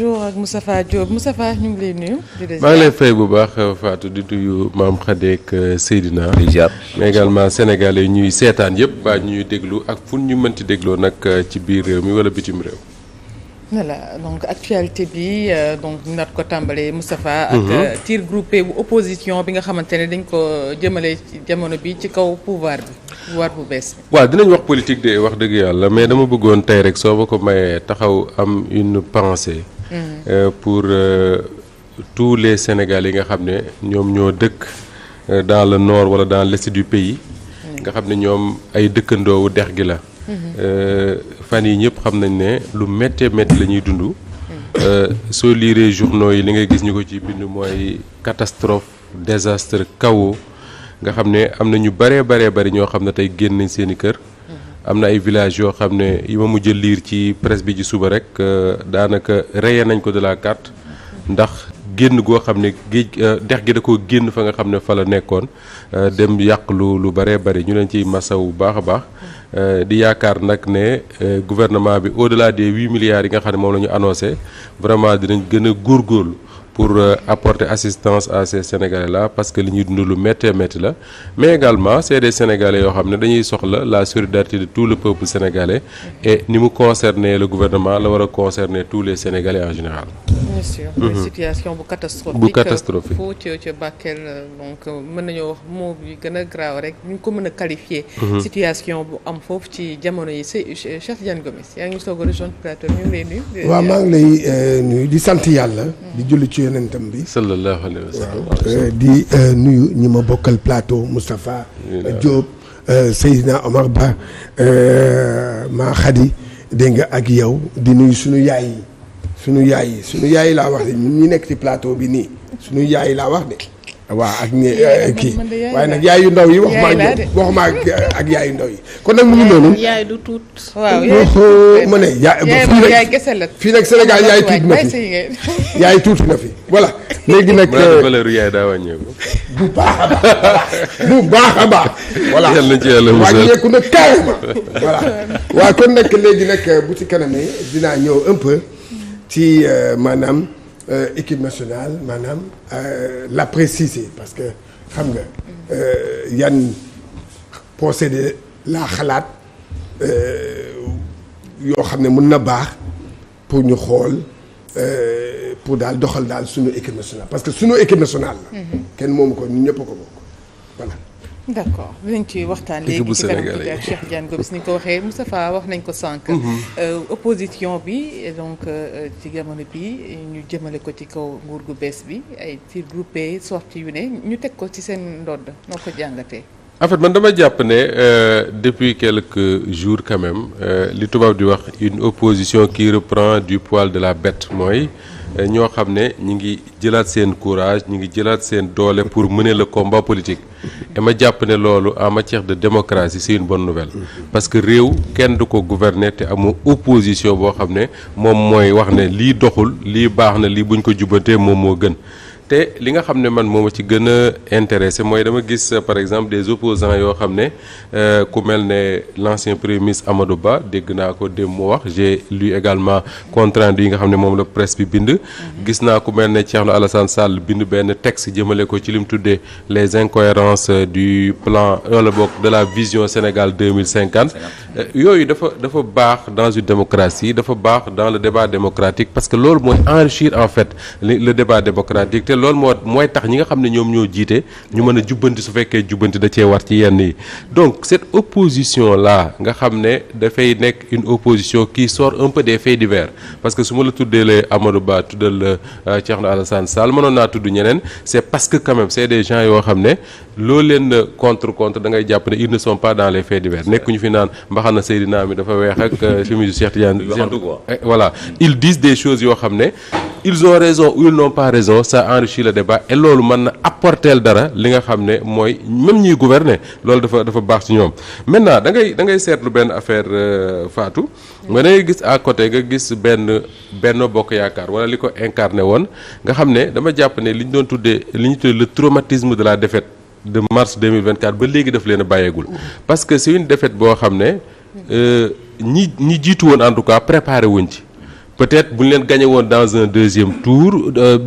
jour ak Moustapha Diop Moustapha ñu ngi lay nuyu. maa ngi lay fay bu baax Fatou di nuyu maam Khady ak Seydina. mais également sénégalais ñuy seetaan yëpp ba ñuy déglu ak fu ñu mënti dégloo nag ci biir réew mi wala bitim réew. voilà donc actualité bi donc ñu naat ko tàmbalee Moustapha. ak tir groupé bu opposition bi nga xamante ne dañ ko jëmale ci jamono bi ci kaw pouvoir bu bees bi. waaw dinañ wax politique de wax dëgg yàlla mais dama bëggoon tey rek soo ma ko mayee taxaw am une pensée. pour tous les Sénégalais yi nga xam ne ñoom ñoo dëkk dans le nord wala dans l'est du pays. nga xam ne ñoom ay dëkkandoowu dex gi la. fan yi ñëpp xam nañ ne lu méttee métti la ñuy dund. soo liiree journaux yi li ngay gis ñu ko ci bind mooy catastrophe désastre chaos nga xam ne am na ñu bëree bari ñoo xam ne tey génn nañ seen i kër. am na ay villages yoo xam ne yi ma mujj a liir ci presse bi ci suba rek daanaka rayé nañ ko de la carte ndax génn goo xam ne géej dex gi da koo génn fa nga xam ne fa la nekkoon dem yàq lu bëree bëri ñu leen ciy masaw bu baax a baax. di yaakaar nag ne gouvernement bi au-delà des 8 milliards yi nga xam ne moom la ñu annoncé vraiment dinañ gën a góorgóorlu pour apporter assistance à ces Sénégalais là parce que li ñuy dund lu méttee métti la mais également c'est des Sénégalais yoo xam ne dañuy soxla la solidarité de tout le peuple sénégalais et ni mu concerner le gouvernement la war a concerner tous les Sénégalais en général. bien sûr. situation bu catastrophique. bu catastrophique foo ca Bakel donc mën nañoo wax moo bi gën a graaw rek ñu ko mën a qualifier. situation bu am foofu ci jamono yi Cheikh Tidiane Gomis yaa ngi soog a rejoindre plateau ñu ngi lay nuyu. waaw maa ngi lay nuyu di sant yàlla. di julli ci yonentam bi. sallallahu alayhi wa sallam. di nuyu ñi ma bokkal plateau Moustapha Diop Seydina Omar Ba maa Khady dégg nga ak yow di nuyu sunu yaay yi sunu yaay yi laa wax de ñun ñi nekk ci plateau bi nii sunu yaay yi laa wax de. waaw ak ñi kii waaye nag yaay yu ndaw yi waxuma ak yaay yu ndaw yi kon nag mu ngi noonu. yaay du tuut. waaw ma ne yaay kese la. fii nag Sénégal yaay tuuti na fi yaay tuuti na fi voilà. léegi nag valeur yaay daa wàññeeku. bu baax a baax. voilà yàlla na ci yàlla musal wàññeeku na carrément. voilà waaw kon nag léegi nag bu ci kanamee dinaa ñëw un peu ci maanaam. équipe nationale maanaam la préciser parce que xam nga yan procédé laa xalaat yoo xam ne mën na baax pour ñu xool pour daal doxal daal suñu équipe nationale parce que suñu équipe nationale la. kenn moomu ko ñun ñëpp ko bokk voilà. d'accord dinañ ci waxtaan léegi ci kanam tuuti ak Cheikh Tidiane Gomis ni ko waxee Moustapha wax nañ ko sànq. opposition bi donc ci jamono bi ñu jëmale ko ci kaw nguur gu bees bi ay tir groupé sorti yu ne ñu teg ko ci seen ndodd noo ko jàngatee. en fait man dama jàpp ne depuis quelques jours quand même li tubaab di wax une opposition qui reprend du poil de la bête mooy ñoo xam ne ñi ngi jëlaat seen courage ñi ngi jëlaat seen doole pour mener le combat politique et ma jàpp ne loolu en matière de démocratie c'est une bonne nouvelle parce que réew kenn du ko gouverner te amu opposition boo xam ne moom mooy wax ne lii doxul lii baax na lii buñ ko jubantee moom moo gën te li nga xam ne man moo ma ci gën a intéressé mooy dama gis par exemple des opposants yoo xam ne ku mel ne l'ancien premier ministre Amadou Ba dégg naa ko dem mu wax j'ai lu également compte rendu yi nga xam ne moom la presse bi bind. gis naa ku mel ne Thierno Alassane Sall bind benn texte jëmale ko ci li mu tuddee les incohérences du plan wala boog de la vision Sénégal 2050. yooyu dafa baax dans une démocratie dafa baax dans le débat démocratique parce que loolu mooy enrichir en fait le débat démocratique te loolu mooy tax ñi nga xam ne ñoom ñoo jiite ñu mën a jubbanti su fekkee jubbanti da cee war ci yenn yi donc cette opposition là nga xam ne dafay nekk une opposition qui sort un peu des faits divers parce que su ma la tuddeelee Amadou Ba tuddal Thierno Alassane Sall mënoon naa tudd ñeneen c'est parce que quand même c'est des gens yoo xam ne loo leen contre da ngay jàpp ne ils ne sont pas dans les faits divers nekkuñu fi naan mbaxana Seydina mi dafa weex ak chemise Cheikh Tidiane voilà ils disent des choses yoo xam ne ils ont raison ou ils n'ont pas raison ça enrichit le débat et loolu mën na apporter dara li nga xam ne mooy même ñuy gouverner loolu dafa baax ci ñoom maintenant da ngay seetlu benn affaire Fatou nga da ngay gis à côté nga gis benn bokk yaakaar wala li ko incarné woon nga xam ne dama jàpp ne li ñu doon tuddee li ñu tuddee le traumatisme de la défaite de mars 2024 ba léegi daf leen a bàyyeegul parce que c'est une défaite boo xam ne ñi jiitu woon en tout cas préparé wuñ ci peut-être bu ñu leen gagné woon dans un deuxième tour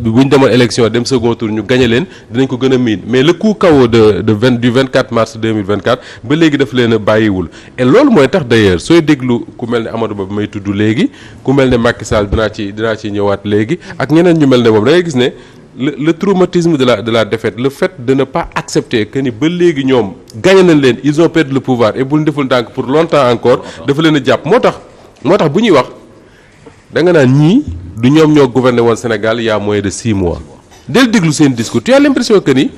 bu ñu demoon élection dem second tour ñu gagné leen dinañ ko gën a miin mais le coup KO du 24 mars 2024 ba léegi daf leen a bàyyiwul et loolu mooy tax d'ailleurs sooy déglu ku mel ne Amadou Ba bi may tudd léegi ku mel ne Macky Sall dinaa ci ñëwaat léegi ak ñeneen ñu mel ne moom da ngay gis ne le traumatisme de la défaite le fait de ne pas accepter que ni ba léegi ñoom gagné nañ leen ils ont perdu le pouvoir et bu ñu deful ndànk pour longtemps encore dafa leen a jàpp moo tax bu ñuy wax da nga naan ñii du ñoom ñoo gouverné woon Sénégal il y a moins de 6 mois del déglu seen discours tu as l'impression que ni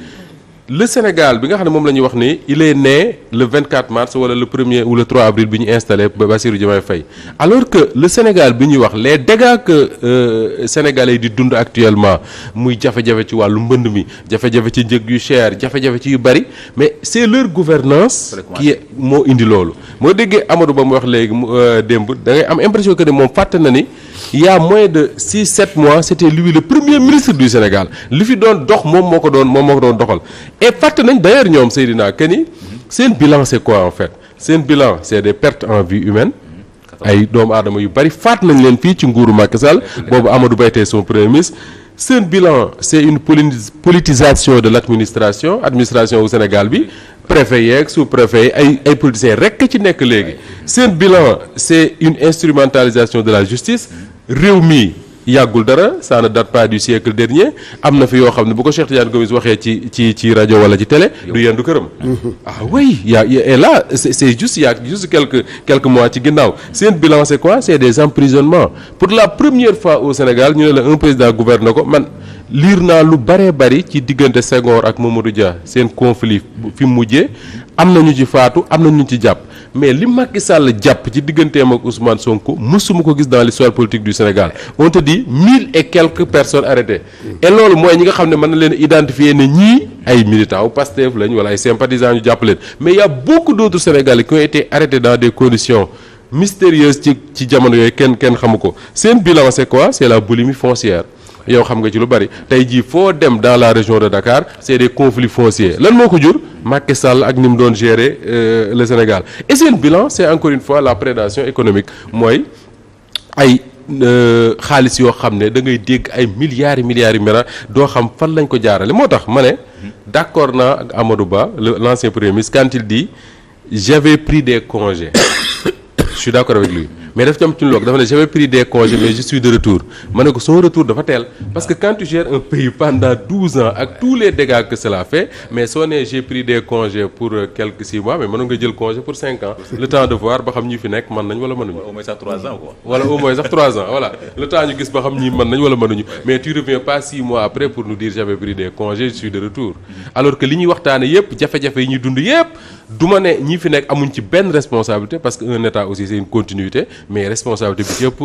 le Sénégal bi nga xam ne moom la ñuy wax ni il est né le 24 mars wala le 1er ou le 3 avril bi ñu installé Bassirou Diomaye Faye alors que le Sénégal bi ñuy wax les dégâts que Sénégalais yi di dund actuellement muy jafe-jafe ci wàllu mbënd mi jafe-jafe ci njëg yu cher jafe-jafe ci yu bari mais c'est leur gouvernance qui est moo indi loolu moo déggee Amadou Ba mu wax léegi démb da ngay am impression que ne moom fàtte na ni il y a moins de 6-7 mois c'était lui le premier ministre du Sénégal li fi doon dox moom moo ko doon doxal et fàtte nañ d'ailleurs ñoom Seydina que ni seen bilan c'est quoi en fait seen bilan c'est des pertes en vie humaine ay doomu aadama yu bari faat nañ leen fii ci nguuru Macky Sall boobu Amadou Ba était son premier ministre seen bilan c'est une politisation de l'administration wu Sénégal bi préfet yeeg sous-préfet ay politiciens rekk ci nekk léegi seen bilan c'est une instrumentalisation de la justice réew mi yàggul dara ça ne date pas du siècle dernier am na fi yoo xam ne bu ko Cheikh Tidiane Gomis waxee ci rajo wala ci télé du yendu këram ah oui et là c'est juste il y a juste quelques mois ci ginnaaw seen bilan c'est quoi c'est des emprisonnements pour la première fois au Sénégal ñu ne la un président gouverne ko man liir naa lu bëree bëri ci diggante Senghor ak Mamadou Dia seen conflit fi mu mujjee am na ñu ci faatu am na ñu ci jàpp mais li Macky Sall jàpp ci digganteem ak Ousmane Sonko mësuma ko gis dans l'histoire politique du Sénégal on te dit 1000 et quelques personnes arrêtées et loolu mooy ñi nga xam ne mën na leen identifier ne ñii ay militants ou Pastef lañ wala ay sympathisants ñu jàpp leen mais il y a beaucoup d'autres Sénégalais qui ont été arrêtés dans des conditions mystérieuses ci jamono yooyu kenn xamu ko seen bilan c'est quoi c'est la boulimie foncière yow xam nga ci lu bari tey jii foo dem dans la région de Dakar c'est des conflits fonciers lan moo ko jur Macky Sall ak ni mu doon gérer le Sénégal et seen bilan c'est encore une fois la prédation économique mooy ay xaalis yoo xam ne da ngay dégg ay milliards yi doo xam fan lañ ko jaarale moo tax ma ne d'accord naa ak Amadou Ba l'ancien premier ministre quand il dit j'avais pris des congés je suis d'accord avec lui mais daf ci am ci loolu dafa ne j'avais pris des congés mais je suis de retour ma ne ko son retour dafa teel parce que quand tu gères un pays pendant 12 ans ak tous les dégâts que cela fait mais soo nee j'ai pris des congés pour quelques 6 mois mais mënoon nga jël congé pour 5 ans le temps de voir ba xam ñi fi nekk mën nañ wala mënuñu. au moins sax 3 ans quoi. wala au moins sax 3 ans voilà le temps ñu gis ba xam ñi mën nañ wala mënuñu mais tu reviens pas 6 mois après pour nous dire j'avais pris des congés je suis de retour alors que li ñuy waxtaane yépp jafe-jafe yi ñuy dund yépp du ma ne ñi fi nekk amuñ ci benn responsabilité parce que un état aussi c'est une continuité mais responsabilité bi ci ëpp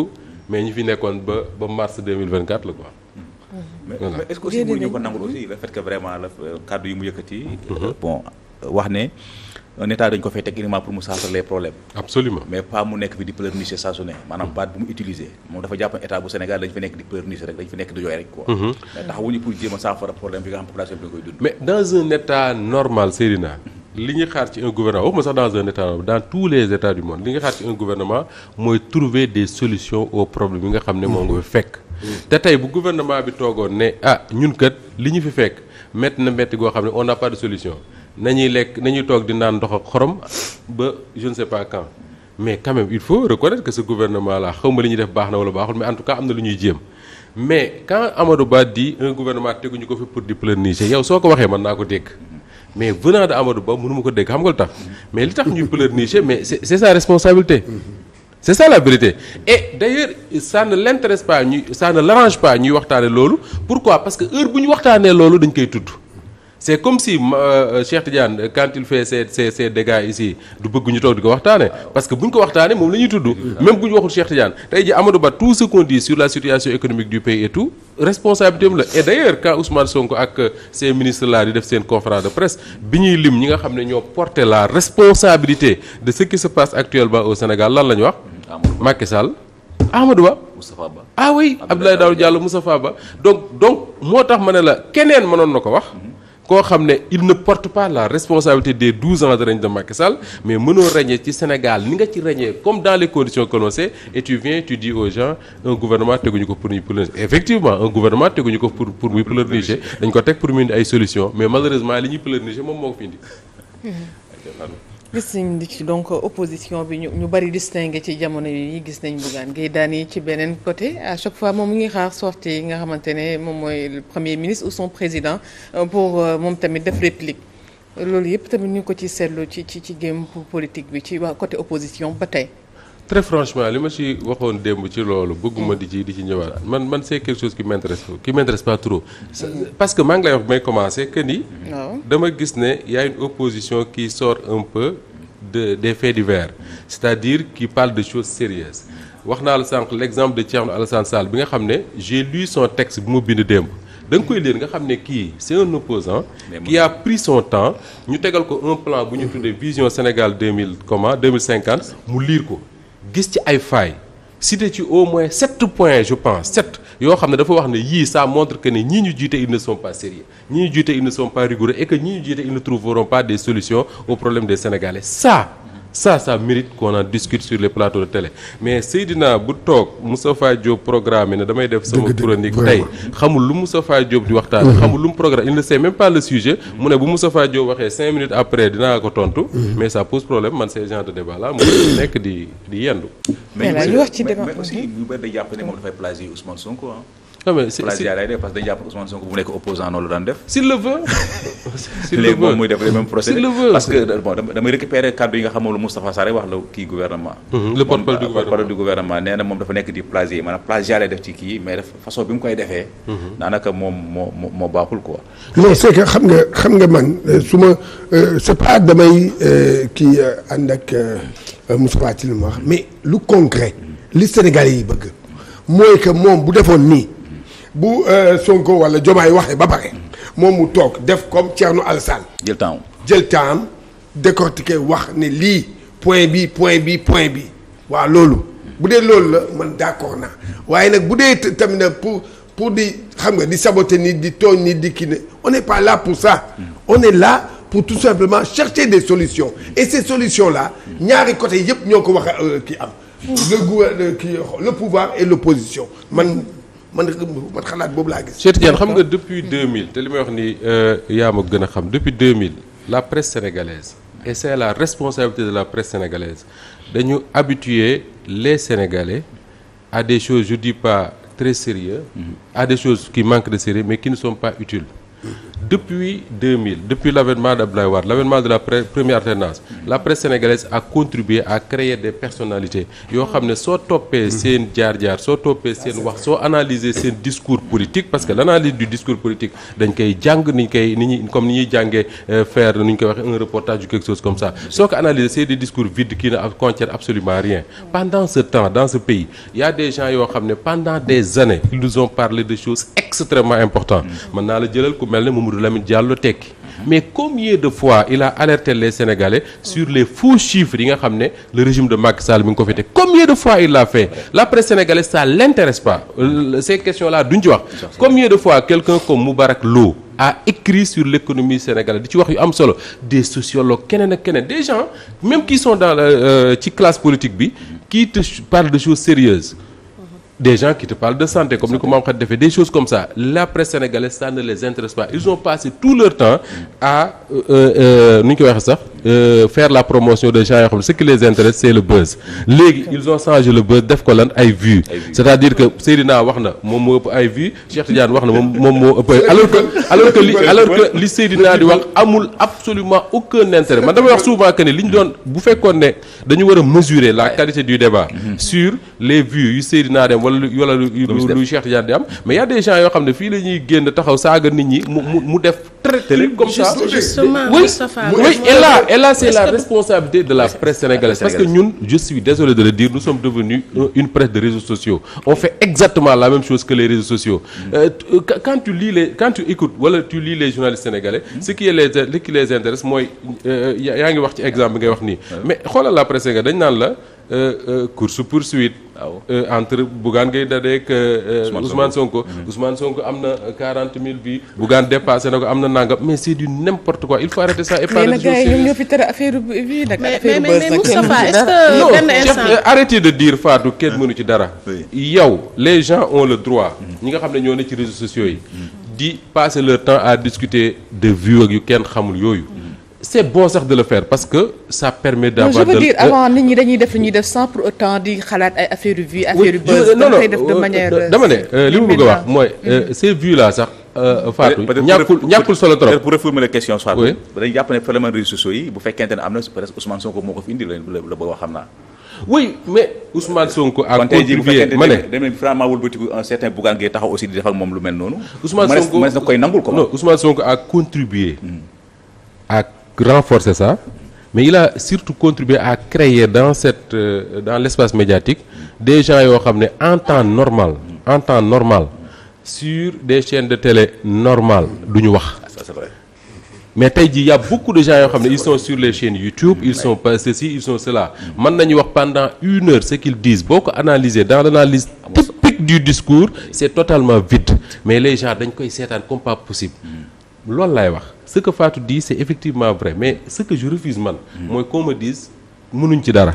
mais ñi fi nekkoon ba mars 2024 la quoi. mais est-ce que aussi mënuñu ko nangul aussi le fait que vraiment la kàddu yi mu yëkkati. bon wax ne un état dañ ko fay teg uniquement pour mu saafara les problèmes. absolument mais pas mu nekk fi di pleurnicher saa su ne maanaam baat bu mu utiliser moom dafa jàpp état bu Sénégal dañ fi nekk di pleurnicher rek dañ fi nekk di jooy rek quoi. mais taxawuñu pour jéem a saafara problème bi nga xam population bi da koy dund. mais dans un état normal Seydina li ñuy xaar ci un gouvernement waxuma sax dans un état dans tous les états du monde li nga xaar ci un gouvernement mooy trouver des solutions aux problèmes yi nga xam ne moo nga fekk. te tey bu gouvernement bi toogoon ne ñun kat li ñu fi fekk métti goo xam ne on n'a pas de solution nañuy toog di naan ndox ak xorom ba je ne sais pas quand mais quand même il faut reconnaître que ce gouvernement là xaw ma li ñuy def baax na wala baaxul mais en tout cas am na lu ñuy jéem mais quand Amadou Ba dit un gouvernement teguñu ko fi pour di pleurnicher yow soo ko waxee mën naa ko dégg. mais venant de Amadou Ba mënu ma ko dégg xam nga lu tax mais li tax ñuy pleurnicher mais c'est sa responsabilité c'est ça la vérité et d'ailleurs ça ne l'intéresse pas ça ne l'arrange pas ñuy waxtaane loolu pourquoi parce que heure bu ñu waxtaanee loolu dañ koy tudd c'est comme si Cheikh Tidiane quand il fait ces dégâts ici du bëgg ñu toog di ko waxtaane parce que bu ñu ko waxtaanee moom la ñuy tudd même bu ñu waxul Cheikh Tidiane tey ji Amadou Ba tout ce qu'on dit sur la situation économique du pays et tout responsabilité am la et d'ailleurs quand Ousmane Sonko ak ces ministres là di def seen conférence de presse bi ñuy lim ñi nga xam ne ñoo porter la responsabilité de ce qui se passe actuellement au Sénégal lan la ñu wax Macky Sall Amadou Ba Moustapha Ba ah oui Abdoulaye Daouda Diallo Moustapha Ba donc moo tax ma ne la keneen mënoon na ko wax koo xam ne il ne porte pas la responsabilité des 12 ans de règne de Macky Sall mais mënoo régner ci Sénégal ni nga ci régner comme dans les conditions que l'on sait et tu viens tu dis aux gens un gouvernement teguñu ko pour ñu effectivement un gouvernement teguñu ko pour muy pleurnicher dañ ko teg pour mu indi ay solutions mais malheureusement li ñuy pleurnicher moom moo ko fi indi. gis nañ di ci donc opposition bi ñu bari distingué ci jamono yi gis nañ Bougane Gueye Dany ci beneen côté à chaque fois moom mu ngi xaar sortie yi nga xamante ne moom mooy le premier ministre ou son président pour moom tamit def réplique loolu yëpp tamit ñu ko ci seetlu ci game politique bi ci waa côté opposition ba tey. très franchement li ma ci waxoon démb ci loolu bëgguma di ci ñëwaat man c'est quelque chose qui m'intéresse pas trop parce que maa ngi lay wax may commencer que ni dama gis ne y a une opposition qui sort un peu des faits divers c'est-à-dire qui parle de choses sérieuses wax naa la sànq l'exemple de Thierno Alassane Sall bi nga xam ne j'ai lu son texte bu mu bind démb da nga koy lire nga xam ne kii c'est un opposant qui a pris son temps ñu tegal ko un plan bu ñu tuddee vision Sénégal 2050 mu lire ko gis ci ay failles cité ci au moins 7 points je pense 7 yoo xam ne dafa wax ne yii ça montre que ne ñii ñu jiite ils ne sont pas sérieux ñii ñu jiite ils ne sont pas rigoureux et que ñii ñu jiite ils ne trouveront pas des solutions aux problèmes des Sénégalais ça mérite qu'on en discute sur les plateaux de télé mais Seydina bu toog Moustapha Diop programme ne damay def sama chronique tey xamul lu Moustapha Diop di waxtaan xamul lu mu programme il ne sait même pas le sujet mu ne bu Moustapha Diop waxee 5 minutes après dinaa ko tontu mais ça pose problème man ces genre de débat là mu nekk di yendu mais ñu wax ci débat mais aussi ñu bëri day jàpp ne moom dafay plagier Ousmane Sonko non mais c'est plagiat lay def parce que dañu jàpp Ousmane Sonko bu nekk opposant noonu la daan def. s'il le veut. léegi moom muy def le même procédé. s'il le veut parce que bon damay récupérer kàddu yi nga xam moom la Moustapha Sarré wax la kii gouvernement. le porte-parole du gouvernement nee na moom dafa nekk di plagier maanaam plagiat lay def ci kii mais def façon bi mu koy defee. daanaka moom moo baaxul quoi. non c'est que xam nga man su ma c'est pas damay kii ànd ak Moustapha ci li mu wax mais lu concret li Sénégalais yi bëgg mooy que moom bu defoon nii. bu Sonko wala Diomaye waxee ba pare moom mu toog def comme Thierno Alassane jël temps décortiquer wax ne lii point bi waaw loolu bu dee loolu la man d'accord naa waaye nag bu dee tamit nag pour di xam nga di saboter nit di tooñ nit di kii ne on n'est pas là pour ça on est là pour tout simplement chercher des solutions et ces solutions là ñaari côté yëpp ñoo ko wax kii am le pouvoir et l'opposition man xalaat boobu laa gis. Cheikh Tidiane xam nga depuis 2000 te li may wax ni yaa ma gën a xam depuis 2000 la presse sénégalaise et c'est la responsabilité de la presse sénégalaise dañu habituer les Sénégalais à des choses je dis pas très sérieux à des choses qui manquent de sérieux mais qui ne sont pas utiles. Depuis 2000, depuis l'avènement d'Abdoulaye Wade, l'avènement de la première alternance, la presse sénégalaise a contribué à créer des personnalités yoo xam ne soo toppee seen jaar-jaar soo toppee seen wax soo analyser seen discours politique parce que l'analyse du discours politique dañ koy jàng ni ñuy jàngee faire ni ñu koy waxee un reportage ou quelque chose comme ça soo ko analyser c'est des discours vides qui ne contiennent absolument rien. Pendant ce temps dans ce pays il y a des gens yoo xam ne pendant des années ils nous ont parlé de choses extrêmement importantes mën naa la jëlal ku mel ne Mamadou Lamine Diallo tekki mais combien de fois il a alerté les Sénégalais sur les faux chiffres yi nga xam ne le régime de Macky Sall mi ngi ko fi teg combien de fois il l'a fait la presse sénégalaise ça l'intéresse pas ces questions-là duñ ci wax combien de fois quelqu'un comme Moubarak Lo a écrit sur l'économie sénégalaise di ci wax yu am solo des sociologues keneen ak keneen des gens même qui sont dans la ci classe politique bi qui te parlent de choses sérieuses des gens qui te parlent de santé comme ni ko maam xat defee des choses comme ça la presse sénégalaise ça ne les intéresse pas ils ont passé tout leur temps à nu ñu koy waxee sax faire la promotion de gens yoo xam ne ce qui les intéresse c'est le buzz léegi ils ont changé le buzz def ko lan ay vues c'est-à-dire que Seydina wax na moom moo ëpp ay vues Cheikh Tidiane wax na moom moo ëpp alors que li Seydina di wax amul absolument aucun intérêt man damay wax souvent que ne li ñu doon bu fekkoon ne dañu war a mesurer la qualité du débat sur les vues yu Seydina dem wala lu Cheikh Tidiane di am mais y a des gens yoo xam ne fii la ñuy génn taxaw saaga nit ñi mu def traité comme ça oui et là c'est la responsabilité de la presse sénégalaise parce que ñun je suis désolé de le dire nous sommes devenus une presse de réseaux sociaux on fait exactement la même chose que les réseaux sociaux quand tu écoutes wala tu lis les journalistes sénégalais ce qui les intéresse mooy yaa ngi wax ci exemple bi ngay wax nii mais xoolal la presse sénégalaise dañ naan la course poursuite entre Bougane Gueye Dany ak Ousmane Sonko Ousmane Sonko am na 40 000 vues Bougane dépassé na ko am na nangam mais c'est du n'importe quoi il faut arrêter ça et parler de choses sérieuses. Ñoo fi tere affaire bi nag affaire mais Moustapha est-ce que benn instant arrêtez de dire Fatou kenn mënu ci dara. yow les gens ont le droit. ñi nga xam ne ñoo ne ci réseaux sociaux yi. di passer leur temps à discuter de vues ak yu kenn xamul yooyu. c'est bon sax de le faire parce que ça permet d'avoir. je veux dire avant nit ñi dañuy def li ñuy def sans pour autant di xalaat ay affaire yu vues affaire yu buzz. non koy def de manière. dama ne li mu bëgg a wax mooy ces vues là sax. Fatou ñàkkul solo trop pour reformuler question soit dañu jàpp ne phénomène réseaux sociaux yi bu fekkente ne am na peut-être Ousmane Sonko moo ko fi indi la bëgg wax xam naa. oui mais Ousmane Sonko a contribué ma ne dem nañ vraiment wëlbatiku un certain Bougane Gueye taxaw aussi di def ak moom lu mel noonu. Ousmane Sonko na koy nangul ko. non Ousmane Sonko a contribué à renforcer ça mais il a surtout contribué à créer dans l'espace médiatique des gens yoo xam ne en temps normal sur des chaînes de télé normales du ñu wax. Ça c'est vrai. mais tey jii y a beaucoup de gens yoo xam ne ils sont sur les chaînes YouTube ils sont pas ceci ils sont cela mën nañu wax pendant 1 heure ce qu'ils disent boo ko analyser dans l'analyse typique du discours c'est totalement vide mais les gens dañ koy seetaan comme pas possible loolu laay wax ce que Fatou dit c'est effectivement vrai mais ce que je refuse man mooy qu'on me dise mënuñ ci dara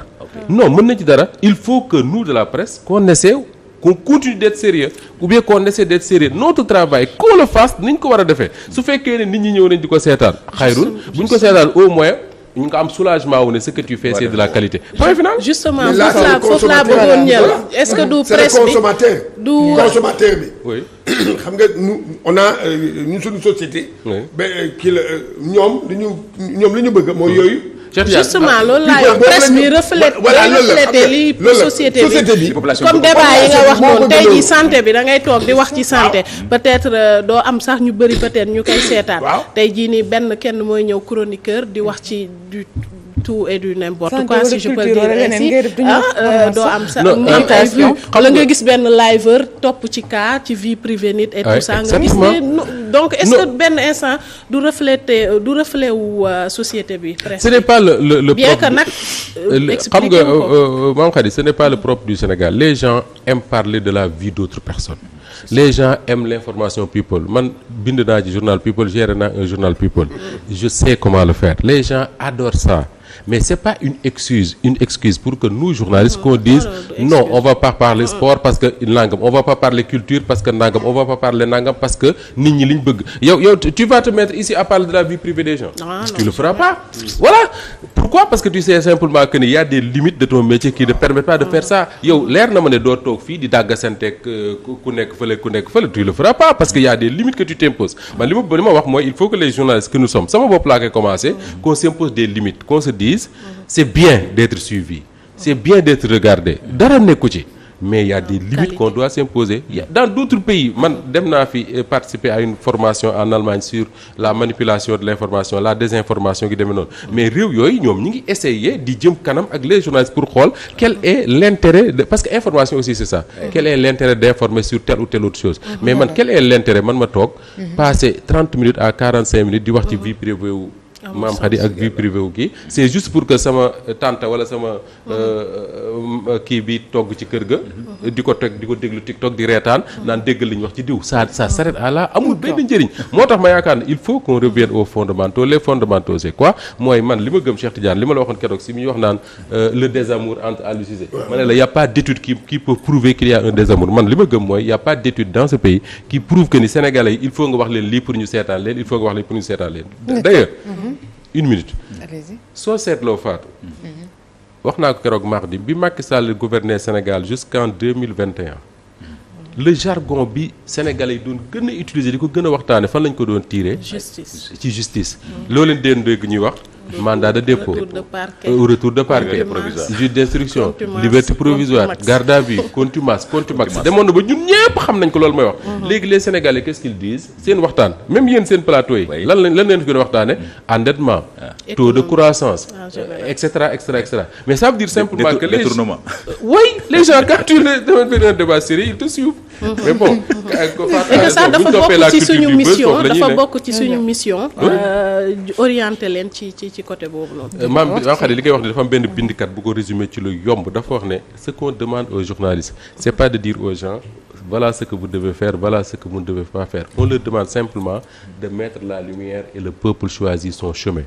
non mën nañ ci dara il faut que nous de la presse qu'on essaie qu'on continue d'être sérieux ou bien qu'on essaie d'être sérieux notre travail qu'on le fasse ni ñu ko war a defee su fekkee ne nit ñi ñëw nañ di ko seetaan xayrul bu ñu ko seetaan au moins ñu nga am soulagement wu ne ce que tu fais c'est de la qualité point final. justement foofu laa bëggoon ñëw est-ce que du presse bi du consommateur bi. oui xam nga nous on a ñun suñu société. ba kii la ñoom li ñu bëgg mooy yooyu. justement loolu laa yor presse bi reflété li société bi comme débat yi nga wax noonu tey jii santé bi da ngay toog di wax ci santé peut-être doo am sax ñu bëri peut-être ñu koy seetaan tey jii nii kenn mooy ñëw chroniqueur di wax ci du tout et du n'importe quoi si je peux dire ainsi doo am sax wala nga gis benn liveur topp ci cas ci vie privée nit et tout ça nga gis ne donc est-ce que benn instant du reflet wu société bi presque ce n'est pas le bien que nag xam nga Mame Khady ce n'est pas le propre du Sénégal les gens aiment parler de la vie d'autres personnes les gens aiment l'information people man bind naa ci journal people géré naa un journal people je sais comment le faire les gens adorent ça mais c'est pas une excuse pour que nous journalistes qu'on dise non on va pas parler sport parce que nangam on va pas parler culture parce que nangam on va pas parler nangam parce que nit ñi liñ bëgg yow tu vas te mettre ici à parler de la vie privée des gens tu le feras pas voilà pourquoi parce que tu sais simplement que il y a des limites de ton métier qui ne permettent pas de faire ça yow leer na ma ne doo toog fii di dàggasanteeg ku nekk fële tu le feras pas parce que y a des limites que tu t'imposes man li ma wax mooy il faut que les journalistes que nous sommes sama bopp laa koy commencer qu'on s'impose des limites qu'on se dise c'est bien d'être suivi c'est bien d'être regardé dara nekku ci mais il y a des limites qu'on doit s'imposer dans d'autres pays man dem naa fi participer à une formation en Allemagne sur la manipulation de l'information la désinformation gi demee noonu mais réew yooyu ñoom ñi ngi essayer di jëm kanam ak les journalistes pour xool quel est l'intérêt parce que information aussi c'est ça quel est l'intérêt d'informer sur telle ou telle autre chose mais man quel est l'intérêt man ma toog passer 30 minutes à 45 minutes di wax ci vie privée wu Mame Khady ak vie privée wu kii c'est juste pour que sama tante wala sama kii bi togg ci kër ga di ko déglu TikTok di reetaan naan déggal li ñu wax ci diw ça s'arrête à là amul benn njëriñ moo tax ma yaakaar ne il faut qu'on revienne aux fondamentaux les fondamentaux c'est quoi mooy man li ma gëm Cheikh Tidiane li ma la waxoon keroog si mi ñu wax naan le désamour entre Aliou Cissé ma ne la y a pas d'étude qui peut prouver qu'il y a un désamour man li ma gëm mooy y a pas d'étude dans ce pays qui prouve que ni Sénégalais yi il faut nga wax leen lii pour ñu seetaan leen il faut nga wax leen pour ñu seetaan leen d'ailleurs une minute soo seetloo Fatou wax naa ko keroog mardi bi Macky Sall gouverner Sénégal jusqu'en 2021 le jargon bi Sénégalais yi doon gën a utiliser di ko gën a waxtaane fan lañ ko doon tirer ci justice loo leen deen dégg ñuy wax mandat de dépôt retour de parquet juge d'instruction liberté provisoire garde à vue contumace demoon na ba ñun ñëpp xam nañ ko loolu may wax léegi les Sénégalais qu'est-ce qu'ils disent seen waxtaan même yéen seen plateau yi lan leen fi gën a waxtaane endettement taux de croissance etc mais ça veut dire simplement que les gens quand tu les demandes faire un débat sérieux ils te suivent mais bon ça dafa bokk ci suñu mission orienter leen ci côté boobu noonu. maam Khady li koy wax ne dafa am benn bindikat bu ko résumer ci lu yomb dafa wax ne ce qu'on demande aux journalistes c'est pas de dire aux gens voilà ce que vous devez faire, voilà ce que vous ne devez pas faire. On leur demande simplement de mettre la lumière et le peuple choisit son chemin.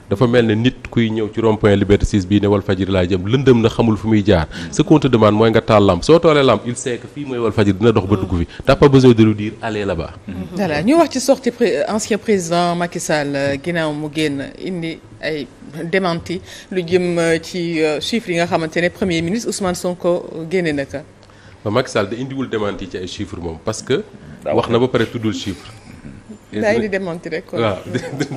dafa mel ne nit kuy ñëw ci rond-point Liberté 6 bii ne Walfadjri laa jëm lëndëm na xamul fu muy jaar. ce qu'on te demande mooy nga taal lampe soo toolee lampe il sait que fii mooy Walfadjri dina dox ba dugg fi t'as pas besoin de lui dire allez là-bas. voilà ñu wax ci sortie ancien président Macky Sall ginnaaw mu génn indi ay démenti lu jëm ci chiffres yi nga xamante ne premier ministre Ousmane Sonko génne na ko. Macky Sall da indiwul démenti ci ay chiffres moom parce que wax na ba pare tuddul chiffre. daa indi démenti rek kon. waaw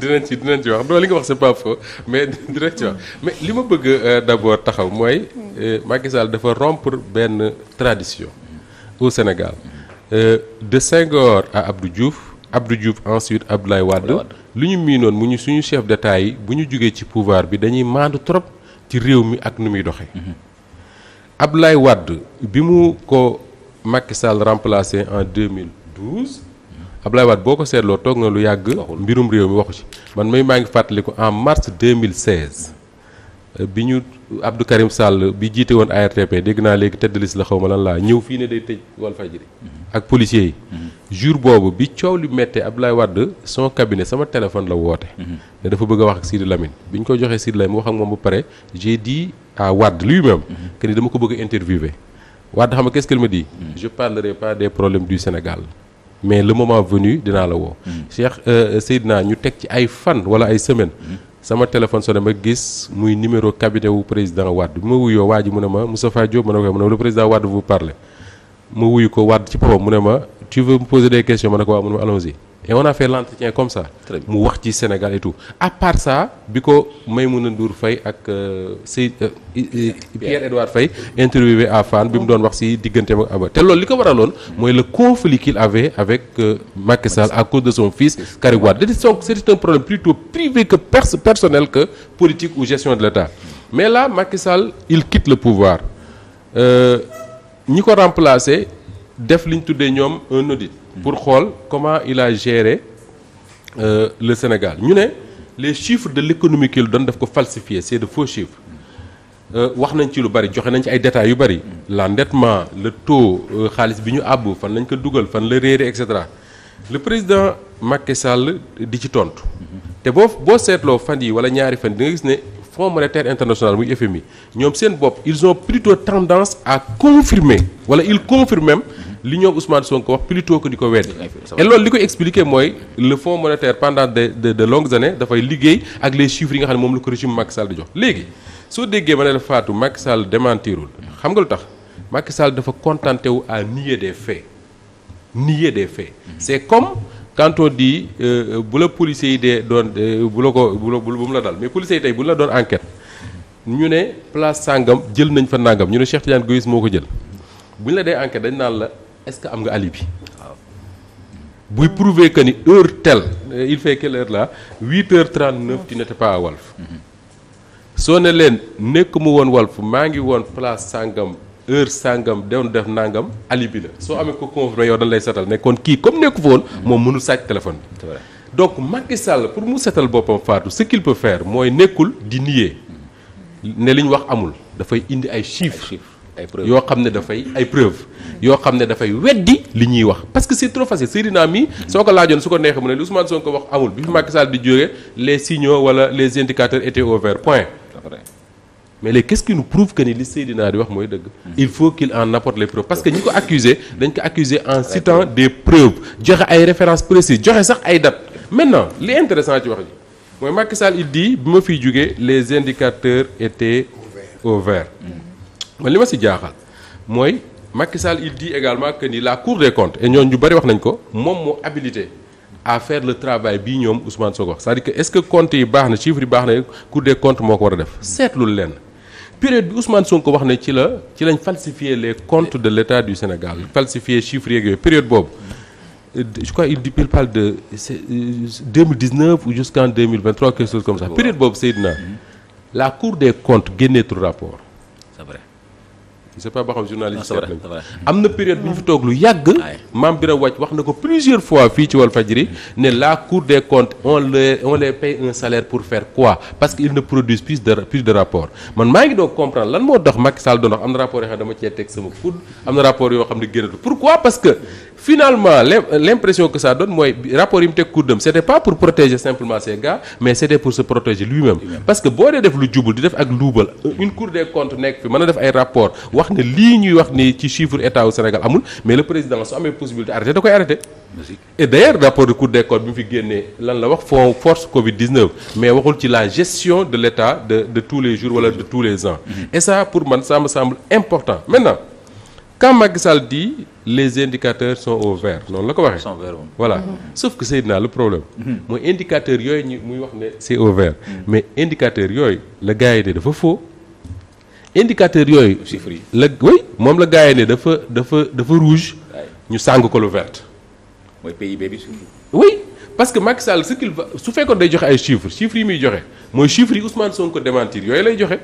dinañ ci wax doo li nga wax c'est pas faux mais dinañ ci wax mais li ma bëgg d'abord taxaw mooy Macky Sall dafa rompre benn tradition au Sénégal de Senghor à Abdou Diouf ensuite Abdoulaye Wade lu ñu miinoon mu ñu suñu chef d'État yi bu ñu jógee ci pouvoir bi dañuy maandu trop ci réew mi ak nu muy doxee. Abdoulaye Wade bi mu ko Macky Sall remplacé en 2012 Abdoulaye Wade boo ko seetloo toog na lu yàgg mbirum réew mi waxu ci man maa ngi fàttaliku en mars 2016 bi ñu Abdou Karim Sall bi jiite woon ARTP dégg naa léegi tête de liste la xaw ma lan laa ñëw fii ne day tëj Walfadjri ak policiers yi jour boobu bi coow li méttee Abdoulaye Wade son cabinet sama téléphone la woote ne dafa bëgg a wax ak Sidi Lamine bi ñu ko joxee Sidi Lamine wax ak moom ba pare j'ai dit à Wade lui-même que ni dama ko bëgg a interviewer Wade xam nga qu'est-ce qu'il me dit je parlerai pas des problèmes du Sénégal mais le moment venu dinaa la woo Cheikh Seydina ñu teg ci ay fan wala ay semaines sama téléphone sonné ma gis muy numéro cabinet wu président Wade bi ma wuyoo waa ji mu ne ma Moustapha Diop ma ne ko mu ne le président Wade vous parle ma wuyu ko Wade ci boppam mu ne ma tu veux me poser des questions ma ne ko waaw mu ne ma allons-y et on a fait l'entretien comme ça mu wax ci Sénégal et tout à part ça bi ko Maïmouna Ndour Faye ak Pierre-Edouard Faye interviewé à Fann bi mu doon wax ci digganteem ak Aba te loolu li ko waraloon mooy le conflit qu'il avait avec Macky Sall à cause de son fils Karim Wade c'était un problème plutôt privé que personnel que politique ou gestion de l'État mais là Macky Sall il quitte le pouvoir ñi ko remplacer def li ñu tuddee ñoom un audit pour xool comment il a géré le Sénégal ñu ne les chiffres de l'économie qu'il donne daf ko falsifier c'est de faux chiffres wax nañ ci lu bari joxe nañ ci ay détails yu bari l'endettement le taux xaalis bi ñu àbb fan lañ ko dugal fan la réere et cetera le président Macky Sall di ci tontu te boo seetloo fan yi wala ñaari fan di nga gis ne Fonds monétaire international muy FMI ñoom seen bopp ils ont plutôt tendance à confirmer wala ils confirment même li ñoom Ousmane Sonko wax plutôt que di ko weddi et loolu li koy expliquer mooy le Fonds monétaire pendant de longues années dafay liggéey ak les chiffres yi nga xam ne moom la ko régime Macky Sall di jox léegi soo déggee ma ne la Fatou Macky Sall démentirul xam nga lu tax Macky Sall dafa contenté wu à nier des faits c'est comme quand on dit bu la policiers yi dee doon bu mu la dal mais policiers yi tey bu la doon enquête ñu ne place sangam jël nañ fa nangam ñu ne Cheikh Tidiane Gomis moo ko jël bu ñu la dee enquête dañ naan la est-ce que am nga alibi buy prouver que ni heure telle il fait quelle heure là 8h39 tu n'étais pas à Walf soo ne leen nekk mu woon Walf maa ngi woon place sangam heure sangam doon def nangam alibi la soo amee ko confirmé yow dañ lay setal ne kon kii comme nekku fa woon moom mënul sàcc téléphone bi donc Macky Sall pour mu setal boppam Fatou ce qu'il peut faire mooy nekkul di nier ne li ñu wax amul dafay indi ay chiffres yoo xam ne dafay ay preuves yoo xam ne dafay weddi li ñuy wax parce que c'est trop facile Seydina mi soo ko laajoon su ko neexee mu ne li Ousmane Sonko wax amul bi fi Macky Sall di jógee les signaux wala les indicateurs étaient au vert point mais léegi qu'est-ce qui nous prouve que ni li Seydina di wax mooy dëgg il faut qu'il en apporte les preuves parce que ñi ko accusé dañ ko accusé en citant des preuves joxe ay références précises joxe sax ay dates maintenant li intéressant ci wax ji mooy Macky Sall il dit bi ma fiy jógee les indicateurs étaient au vert man li ma si jaaxal mooy Macky Sall il dit également que ni la Cour des comptes et ñooñu ñu bari wax nañ ko moom moo habilité à faire le travail bii ñoom Ousmane Sonko wax c'est-à-dire que est-ce que comptes yi baax na chiffres yi baax na Cour des comptes moo ko war a def seetlul leen période bi Ousmane Sonko wax ne ci lañ falsifier les comptes de l'État du Sénégal falsifier chiffres yeeg yooyu période boobu je crois il parle de 2019 ou jusqu'en 2023 quelque chose comme ça période boobu Seydina la Cour des comptes génneetul rapport c'est vrai je sais pas ba xam journaliste seet nañ am na période bu ñu fi toog lu yàgg Mame Birame Wathie wax na ko plusieurs fois fii ci Walfadjri ne la Cour des comptes on les paye un salaire pour faire quoi parce que ils ne produisent plus de rapport man maa ngi doog comprendre lan moo tax Macky Sall doon wax am na rapport yoo xam ne dama cee teg sama food am na rapport yoo xam ne génnatu pourquoi parce que finalement l'impression que ça donne mooy rapport yi mu teg kuddam c'était pas pour protéger simplement ces gars mais c'était pour se protéger lui-même parce que boo dee def lu jubul di def ak luubal une Cour des comptes nekk fi mën a def ay rapport wax ne lii ñuy wax ni ci chiffre état au Sénégal amul mais le président su amee possibilité arrêté da koy arrêté et d'ailleurs rapport de Cour des comptes bi mu fi génnee lan la wax fond force Covid-19 mais waxul ci la gestion de l'état de tous les jours wala de tous les ans et ça pour man ça me semble important maintenant quand Macky Sall dit les indicateurs sont au vert noonu la ko waxee voilà sauf que Seydina le problème mooy indicateurs yooyu ñu muy wax ne c'est au vert mais indicateurs yooyu la gars yi ne dafa faux indicateurs yooyu chiffres yi la oui moom la gars yi ne dafa rouge ñu sàng ko lu vert mooy PIB bi oui parce que Macky Sall ce qu'il va su fekkoon day joxe ay chiffres yi muy joxe mooy chiffres yi Ousmane Sonko démentir yooyu lay joxe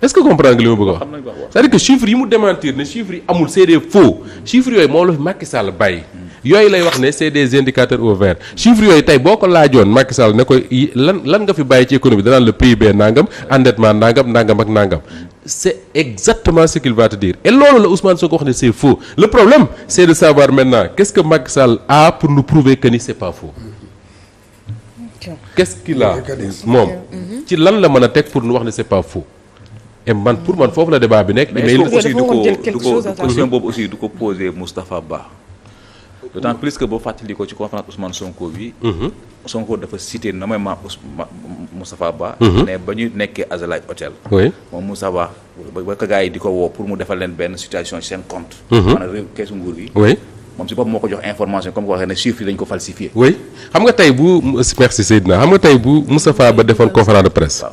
est-ce que comprendre nga li ma bëgg a wax c'est-à-dire que chiffres yi mu démentir ne chiffres yi amul c'est des faux chiffres yooyu moom la fi Macky Sall bàyyi yooyu lay wax ne c'est des indicateurs au vert chiffres yooyu tey boo ko laajoon Macky Sall ne koy lan nga fi bàyyi ci économie danaan le PIB nangam endettement nangam ak nangam c'est exactement ce qu'il va te dire et loolu la Ousmane Sonko wax ne c'est faux le problème c'est de savoir maintenant qu'est-ce que Macky Sall a pour nous prouver que ni c'est pas faux qu'est-ce qu'il a moom ci lan la mën a teg pour nous wax ne c'est pas faux et man pour man foofu la débat bi nekk. mais est-ce que aussi du ko question boobu aussi du ko poser Moustapha Ba. d'autant plus que boo fàttali ko ci conférence Ousmane Sonko bi. Sonko dafa cité nommément Moustapha Ba. ne ba ñu nekkee Azalaï hôtel. oui moom Moussa Ba ba ko gars yi di ko woo pour mu defal leen benn situation ci seen compte. maanaam réew keesu nguur gi. oui moom si bopp moo ko jox information comme ko waxee ne chiffres yi dañu ko falsifié. oui xam nga tey bu merci Seydina xam nga tey bu Moustapha Ba defoon conférence de presse.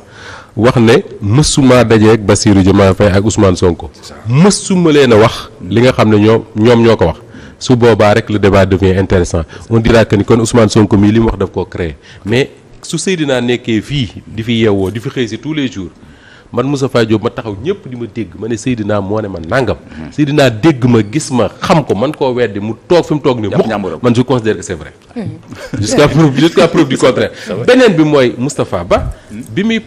wax ne mësuma dajeeg Bassirou Diomaye Faye ak Ousmane Sonko mësuma leen a wax li nga xam ne ñoom ñoo ko wax su boobaa rek le débat devient intéressant on dira que ni kon Ousmane Sonko mii li mu wax daf koo créer mais su Seydina nekkee fii di fi yeewoo di fi xëy si tous les jours man Moustapha Diop ma taxaw ñëpp di ma dégg ma ne Seydina moo ne ma nangam Seydina dégg ma gis ma xam ko man koo weddi mu toog fi mu toog ni man je considère que c'est vrai jusqu'à preuve du contraire beneen bi mooy Moustapha Ba bi muy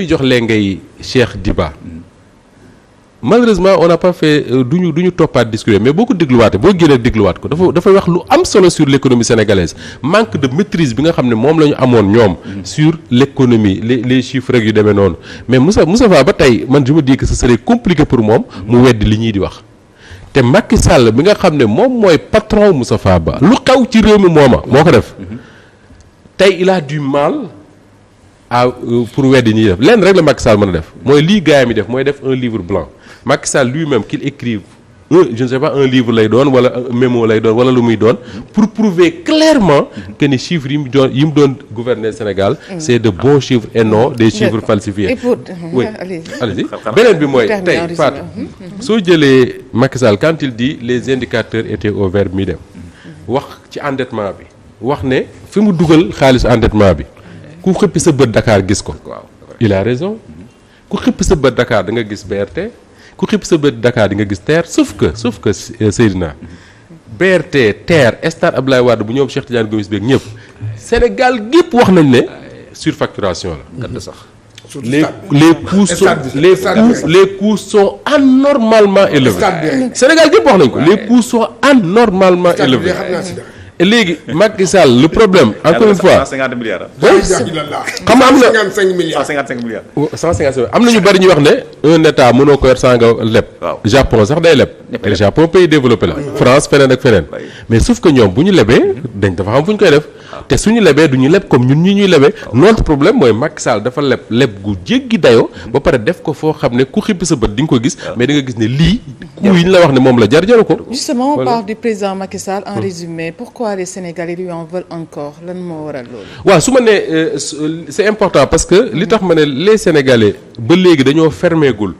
jox lee ngay Cheikh Diba malheureusement on n'a pas fait duñu toppaat discuter mais boo ko dégluwaatee boo génnee dégluwaat ko dafay wax lu am solo sur l'économie sénégalaise manque de maîtrise bi nga xam ne moom la ñu amoon ñoom sur l'économie les chiffres rek yu demee noonu mais Moustapha Ba tey man je me dis que ce serait compliqué pour moom mu weddi li ñuy di wax te Macky Sall bi nga xam ne moom mooy patron Moustapha Ba lu xaw ci réew mi moo ko def tey il a du mal pour weddi ñuy def lenn rek la Macky Sall mën a def mooy lii gaayam yi def mooy def un livre blanc Macky Sall lui-même qu'il écrive je ne sais pas un livre lay doon wala un mémo lay doon wala lu muy doon pour prouver clairement que ni chiffres yi mu doon gouverner Sénégal c'est de bons chiffres et non des chiffres falsifiés. Oui allez-y beneen bi mooy tey Fatou soo jëlee Macky Sall quand il dit les indicateurs étaient au vert mi dem wax ci endettement bi wax ne fi mu dugal xaalisu endettement bi ku xëppi sa bët Dakar gis ko il a raison ku xëppi sa bët Dakar da nga gis BRT ku xëppi sa bët Dakar di nga gis TER sauf que Seydina BRT TER stade Abdoulaye Wade bu ñoom Cheikh Tidiane Gomis beeg ñëpp Sénégal gépp wax nañ ne surfacturation la sax les coûts sont anormalement élevés Sénégal gépp wax nañ ko les coûts sont anormalement élevés et léegi Macky Sall le problème encore une fois 150 milliards xam nga am na 155 milliards 155 milliards 155 am na ñu bari ñu wax ne un état mënoo ko yor sans nga leb Japon sax day leb le Japon pays développé la France feneen ak feneen mais sauf que ñoom bu ñu lebee dafa xam fu ñu koy def te suñu lebee du ñu leb comme ñun ñuy lebee notre problème mooy Macky Sall dafa leb gu jéggi dayoo ba pare def ko foo xam ne ku xippi sa bët di nga ko gis mais da nga gis ne lii ku yi ñu la wax ne moom la jaru ko justement on parle du président Macky Sall en résumé pourquoi les Sénégalais lui en veulent encore lan moo waral loolu waaw su ma nee c'est important parce que li tax ma ne les Sénégalais ba léegi dañoo fermé gul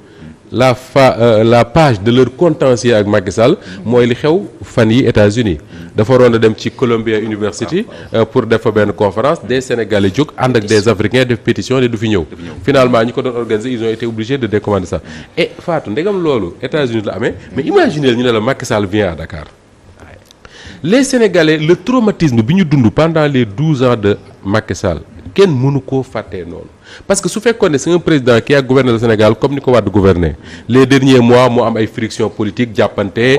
la page de leur contentieux ak Macky Sall mooy li xew fan yi États-Unis dafa waroon a dem ci Columbia University pour def fa benn conférence des Sénégalais jóg ànd ak des Africains def pétition ne du fi ñëw finalement ñi ko doon organiser ils ont été obligés de décommander ça et Fatou ndegam loolu États-Unis la amee mais imaginez ñu ne la Macky Sall vient à Dakar les Sénégalais le traumatisme bi ñu dund pendant les 12 ans de Macky Sall kenn mënu koo fàttee noonu parce que su fekkoon ne c'est un président qui a gouverné le Sénégal comme ni ko Wade gouverner les derniers mois mu am ay frictions politiques jàppante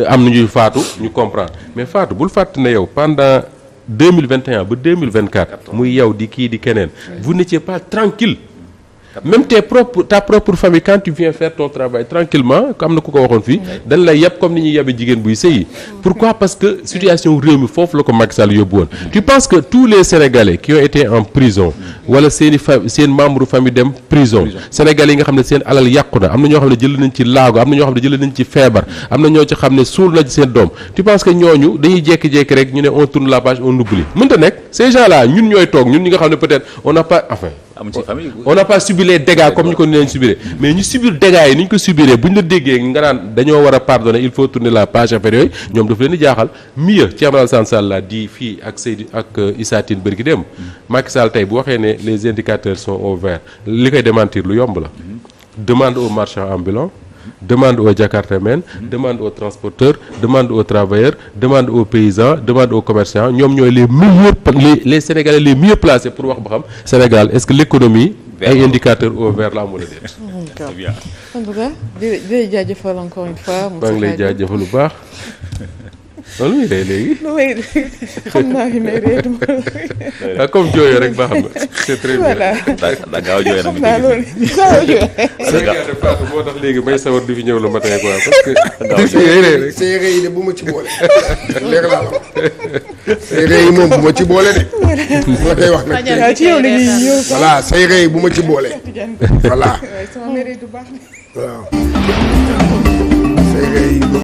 am na ñuy faatu ñu comprendre mais faatu bul fàtte ne yow pendant 2021 ba 2024 muy yow di kii di keneen vous n'étiez pas tranquille même ta propre famille quand tu viens faire ton travail tranquillement am na ku ko waxoon fii dañ lay yeb comme ni ñuy yebe jigéen buy sëyi pourquoi parce que situation réew mi foofu la ko Macky Sall yóbbu woon tu penses que tous les Sénégalais qui ont été en prison wala seen membre famille dem prison Sénégalais yi nga xam ne seen alal yàqu na am na ñoo xam ne jël nañ ci laago am na ñoo xam ne jël nañ ci feebar am na ñoo ci xam ne suul na ci seen doom tu penses que ñooñu dañuy jékki-jékki rek ñu ne on tourne la page on oublie mënta nekk ces gens là ñun ñooy toog ñun ñi nga xam ne peut-être on n'a pas enfin on n'a pas subi les dégâts comme ñu ko ni leen subiré mais ñu subir dégâts yi ni ñu ko subiré bu ñu la déggee nga naan dañoo war a pardonner il faut tourner la page affaire yooyu ñoom daf leen di jaaxal mieux Thierno Alassane Sall la di fii ak Seydi ak Issa Tine bërki dem Macky Sall tey bu waxee ne les indicateurs sont au vert li koy démentir lu yomb la demande aux marchands ambulants demande aux Jakartamen demande aux transporteurs demande aux travailleurs demande aux paysans demande aux commerçants ñoom ñooy les meilleurs les Sénégalais les mieux placés pour wax ba xam Sénégal est-ce que l'économie ay indicateurs au vert la amul a déet. C'est bien. en tout cas di jaajëfal encore une fois. maa ngi lay jaajëfal bu baax. loolu muy day léegi. xam naa fi may ree ah comme jooyoo rek baax na c'est très bien. voilà da gaaw a jooyee nag. xam naa loolu gaaw a jooyee. moo tax léegi may sawar di fi ñëw le matin quoi parce que. sa yére yi de bu ma ci boole. leer laa la sa yére yi moom bu ma ci boole de. moo koy wax nag. waaw ci yow la ñuy ñëw. voilà sa yére yi bu ma ci boole. voilà. waaye sama mérite du baax. waaw. sa yére yi